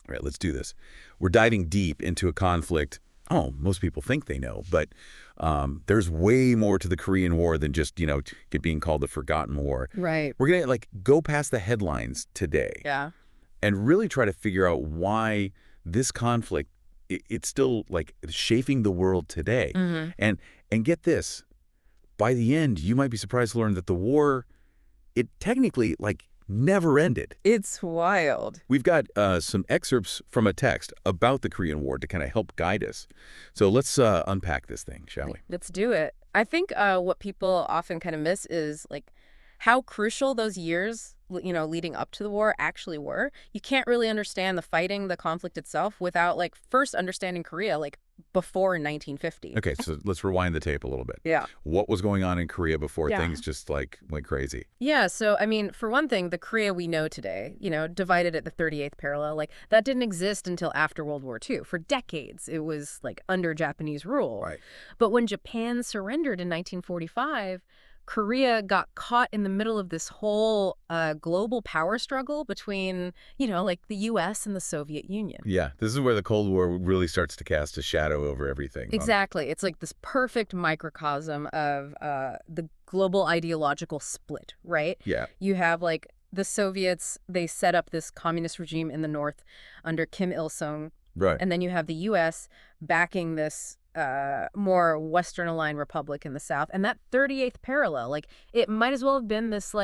All right, let's do this. We're diving deep into a conflict. Oh, most people think they know, but there's way more to the Korean War than just, it being called the Forgotten War. Right. We're going to go past the headlines today. Yeah. And really try to figure out why this conflict, it's still shaping the world today. Mm-hmm. And get this, by the end, you might be surprised to learn that the war, it technically never ended. It's wild. We've got some excerpts from a text about the Korean War to kind of help guide us. So let's unpack this thing, shall we? Let's do it. I think what people often kind of miss is how crucial those years, leading up to the war actually were. You can't really understand the fighting, the conflict itself, without first understanding Korea, before 1950. Okay, so let's rewind the tape a little bit. Yeah. What was going on in Korea before things just went crazy? Yeah, so I mean, for one thing, the Korea we know today, divided at the 38th parallel, that didn't exist until after World War II. For decades, it was under Japanese rule. Right. But when Japan surrendered in 1945, Korea got caught in the middle of this whole global power struggle between, the U.S. and the Soviet Union. Yeah, this is where the Cold War really starts to cast a shadow over everything. Exactly. It's this perfect microcosm of the global ideological split, right? Yeah. You have the Soviets, they set up this communist regime in the north under Kim Il-sung. Right. And then you have the U.S. backing this more Western-aligned republic in the south. And that 38th parallel, it might as well have been this,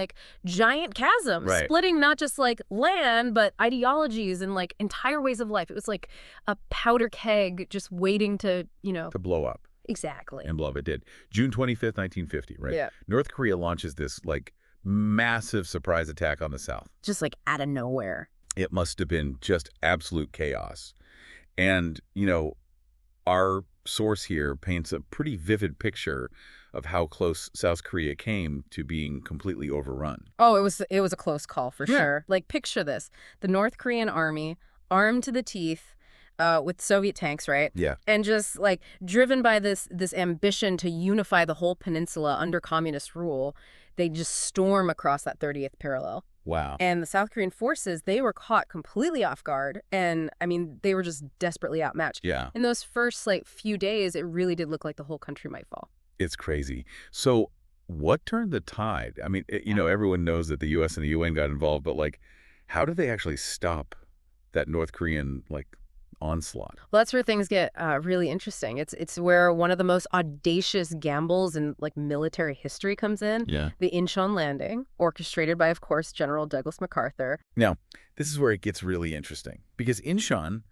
giant chasm, right, splitting not just, land, but ideologies and, entire ways of life. It was like a powder keg just waiting to, to blow up. Exactly. And blow up. It did. June 25th, 1950, right? Yeah. North Korea launches this, massive surprise attack on the South. Just, out of nowhere. It must have been just absolute chaos. And, our source here paints a pretty vivid picture of how close South Korea came to being completely overrun. Oh, it was a close call for sure. Picture this. The North Korean army, armed to the teeth, with Soviet tanks, right? Yeah. And just driven by this ambition to unify the whole peninsula under communist rule, they just storm across that 30th parallel. Wow. And the South Korean forces, they were caught completely off guard. And, I mean, they were just desperately outmatched. Yeah. In those first, few days, it really did look like the whole country might fall. It's crazy. So what turned the tide? I mean, everyone knows that the U.S. and the UN got involved, but, how did they actually stop that North Korean, onslaught? Well, that's where things get really interesting. It's where one of the most audacious gambles in military history comes in. Yeah. The Incheon landing, orchestrated by, of course, General Douglas MacArthur. Now, this is where it gets really interesting because Incheon,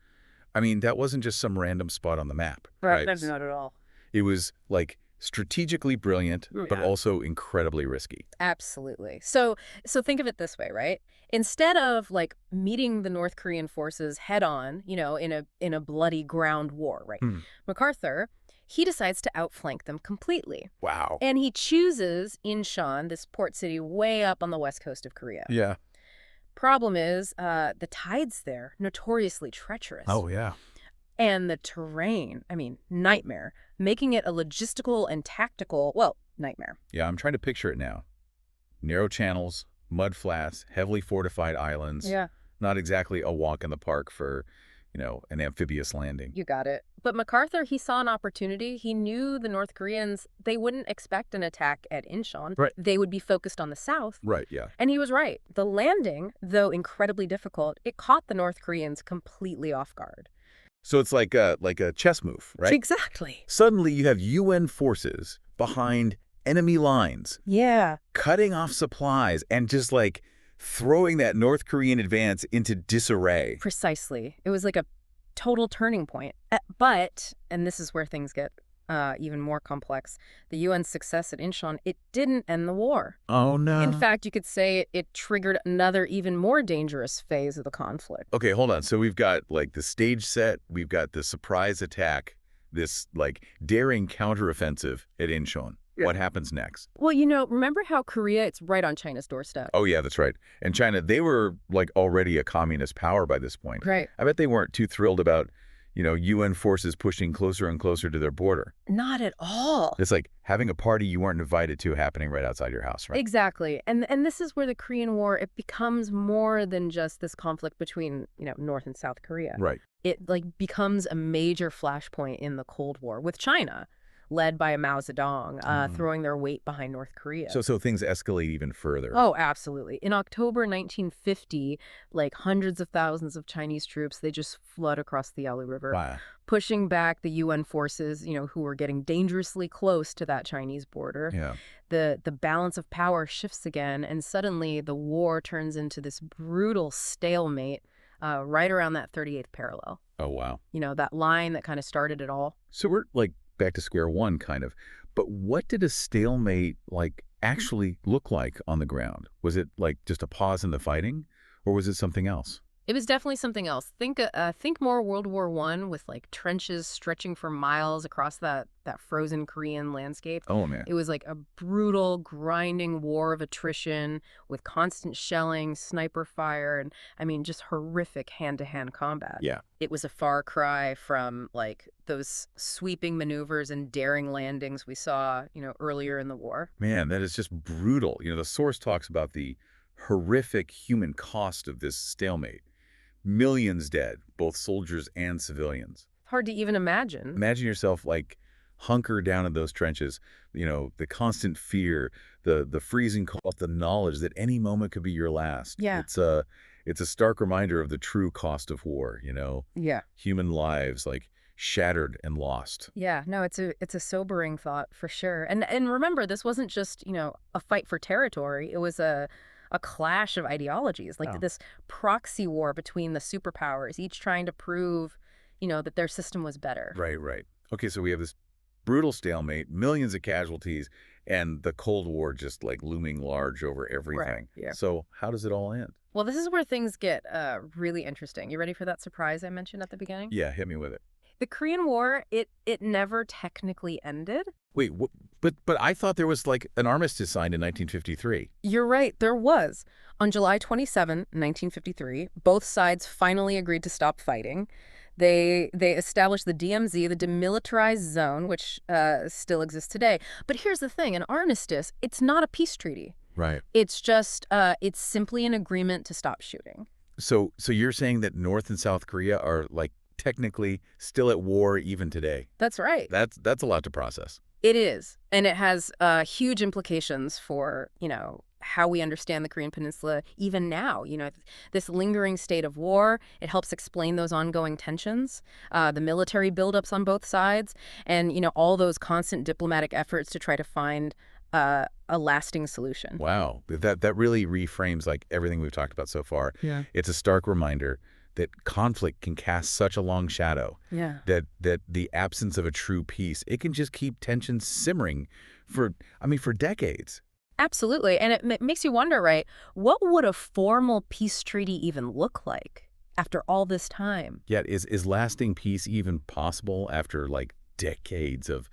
I mean, that wasn't just some random spot on the map. Right. That's not at all. It was strategically brilliant, but also incredibly risky. Absolutely. So think of it this way, right? Instead of meeting the North Korean forces head on, in a bloody ground war, right? MacArthur, he decides to outflank them completely. Wow. And he chooses Incheon, this port city way up on the west coast of Korea. Yeah. Problem is, the tides there, notoriously treacherous. Oh, yeah. And the terrain, I mean, nightmare, making it a logistical and tactical, nightmare. Yeah, I'm trying to picture it now. Narrow channels, mud flats, heavily fortified islands. Yeah. Not exactly a walk in the park for, an amphibious landing. You got it. But MacArthur, he saw an opportunity. He knew the North Koreans, they wouldn't expect an attack at Incheon. Right. They would be focused on the south. Right, yeah. And he was right. The landing, though incredibly difficult, it caught the North Koreans completely off guard. So it's like a chess move, right? Exactly. Suddenly you have UN forces behind enemy lines. Yeah. Cutting off supplies and just throwing that North Korean advance into disarray. Precisely. It was a total turning point. But, and this is where things get even more complex, the UN's success at Incheon, it didn't end the war. Oh, no. In fact, you could say it triggered another even more dangerous phase of the conflict. Okay, hold on. So we've got the stage set, we've got the surprise attack, this daring counteroffensive at Incheon. Yeah. What happens next? Well, remember how Korea, it's right on China's doorstep. Oh, yeah, that's right. And China, they were already a communist power by this point. Right. I bet they weren't too thrilled about, UN forces pushing closer and closer to their border. Not at all. It's like having a party you weren't invited to happening right outside your house, right? Exactly. And this is where the Korean War, it becomes more than just this conflict between, North and South Korea. Right. It becomes a major flashpoint in the Cold War with China, led by Mao Zedong, throwing their weight behind North Korea. So things escalate even further. Oh, absolutely. In October 1950, hundreds of thousands of Chinese troops, they just flood across the Yalu River, Wow. pushing back the UN forces, who were getting dangerously close to that Chinese border. Yeah. The balance of power shifts again, and suddenly the war turns into this brutal stalemate right around that 38th parallel. Oh, wow. That line that kind of started it all. So we're back to square one, kind of. But what did a stalemate actually look like on the ground? Was it just a pause in the fighting, or was it something else? It was definitely something else. Think more World War I with trenches stretching for miles across that frozen Korean landscape. Oh, man. It was a brutal, grinding war of attrition with constant shelling, sniper fire, and just horrific hand-to-hand combat. Yeah. It was a far cry from those sweeping maneuvers and daring landings we saw, earlier in the war. Man, that is just brutal. The source talks about the horrific human cost of this stalemate. Millions dead, both soldiers and civilians. Hard to even imagine. Imagine yourself hunker down in those trenches, the constant fear, the freezing cold, the knowledge that any moment could be your last. Yeah. It's a stark reminder of the true cost of war, Yeah. Human lives shattered and lost. Yeah, no, it's a sobering thought for sure. And remember, this wasn't just, a fight for territory. It was a clash of ideologies, this proxy war between the superpowers, each trying to prove, that their system was better. Right. Okay, so we have this brutal stalemate, millions of casualties, and the Cold War just looming large over everything. Right, yeah. So how does it all end? Well, this is where things get really interesting. You ready for that surprise I mentioned at the beginning? Yeah, hit me with it. The Korean War, it never technically ended. Wait, but I thought there was an armistice signed in 1953. You're right, there was. On July 27, 1953, both sides finally agreed to stop fighting. They established the DMZ, the Demilitarized Zone, which still exists today. But here's the thing, an armistice, it's not a peace treaty. Right. It's just, it's simply an agreement to stop shooting. So you're saying that North and South Korea are technically still at war even today? That's right. That's a lot to process. It is. And it has huge implications for, how we understand the Korean Peninsula even now. This lingering state of war, it helps explain those ongoing tensions, the military buildups on both sides, and, all those constant diplomatic efforts to try to find a lasting solution. Wow. That really reframes everything we've talked about so far. Yeah. It's a stark reminder that conflict can cast such a long shadow. Yeah. That the absence of a true peace, it can just keep tensions simmering for decades. Absolutely. And it makes you wonder, right, what would a formal peace treaty even look like after all this time? Yet is lasting peace even possible after decades of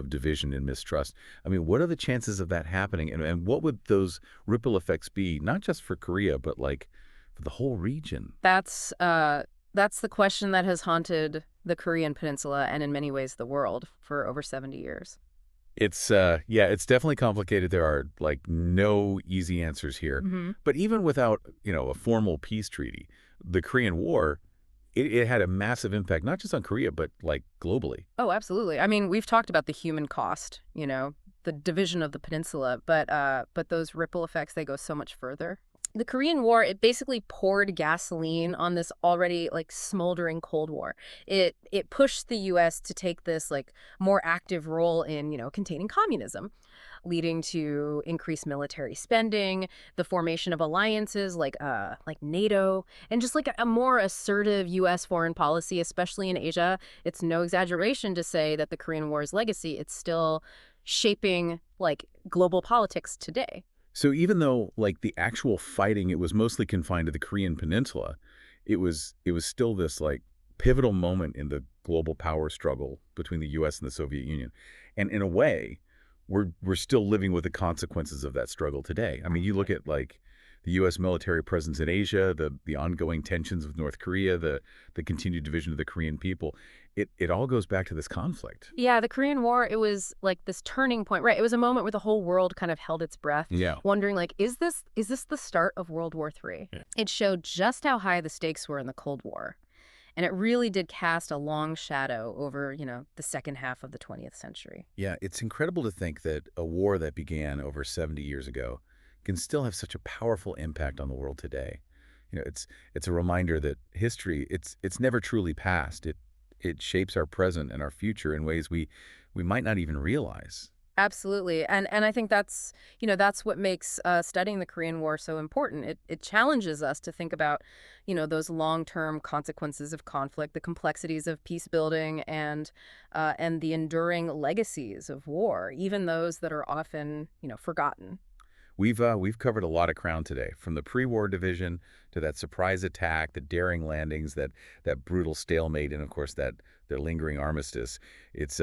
division and mistrust? What are the chances of that happening? And what would those ripple effects be, not just for Korea, but for the whole region? That's the question that has haunted the Korean Peninsula and in many ways the world for over 70 years. It's it's definitely complicated. There are no easy answers here. Mm-hmm. But even without, a formal peace treaty, the Korean War, it had a massive impact, not just on Korea, but globally. Oh, absolutely. We've talked about the human cost, the division of the peninsula, but those ripple effects, they go so much further. The Korean War, it basically poured gasoline on this already smoldering Cold War. It pushed the U.S. to take this more active role in, containing communism, leading to increased military spending, the formation of alliances like NATO, and just a more assertive U.S. foreign policy, especially in Asia. It's no exaggeration to say that the Korean War's legacy, it's still shaping global politics today. So even though the actual fighting, it was mostly confined to the Korean Peninsula, it was still this pivotal moment in the global power struggle between the U.S. and the Soviet Union. And in a way, we're still living with the consequences of that struggle today. You look at the The U.S. military presence in Asia, the ongoing tensions with North Korea, the continued division of the Korean people, it all goes back to this conflict. Yeah, the Korean War, it was like this turning point, right? It was a moment where the whole world kind of held its breath, Yeah. wondering like, is this the start of World War III? Yeah. It showed just how high the stakes were in the Cold War. And it really did cast a long shadow over, the second half of the 20th century. Yeah, it's incredible to think that a war that began over 70 years ago can still have such a powerful impact on the world today. It's a reminder that history, it's never truly past. It shapes our present and our future in ways we might not even realize. Absolutely. And I think that's what makes studying the Korean War so important. It challenges us to think about, those long-term consequences of conflict, the complexities of peace building, and the enduring legacies of war, even those that are often, forgotten. We've covered a lot of ground today, from the pre-war division to that surprise attack, the daring landings, that brutal stalemate, and of course that the lingering armistice. It's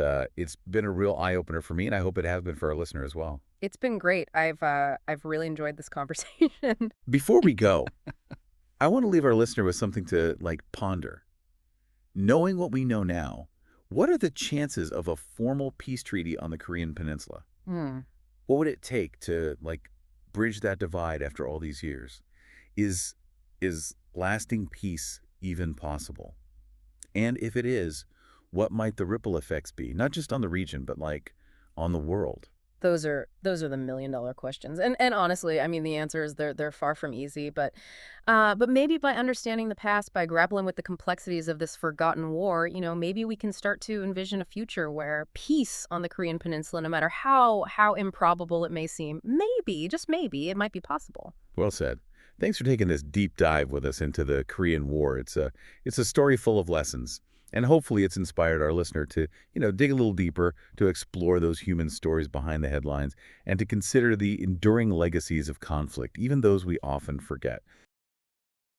been a real eye-opener for me, and I hope it has been for our listener as well. It's been great. I've really enjoyed this conversation. Before we go, I want to leave our listener with something to ponder. Knowing what we know now, what are the chances of a formal peace treaty on the Korean Peninsula? Hmm. What would it take to bridge that divide after all these years? Is lasting peace even possible? And if it is, what might the ripple effects be? Not just on the region, but on the world. Those are the million-dollar questions. And honestly, I mean, the answer is they're far from easy, but maybe by understanding the past, by grappling with the complexities of this forgotten war, maybe we can start to envision a future where peace on the Korean Peninsula, no matter how improbable it may seem, maybe, just maybe, it might be possible. Well said. Thanks for taking this deep dive with us into the Korean War. It's a story full of lessons. And hopefully it's inspired our listener to, dig a little deeper, to explore those human stories behind the headlines, and to consider the enduring legacies of conflict, even those we often forget.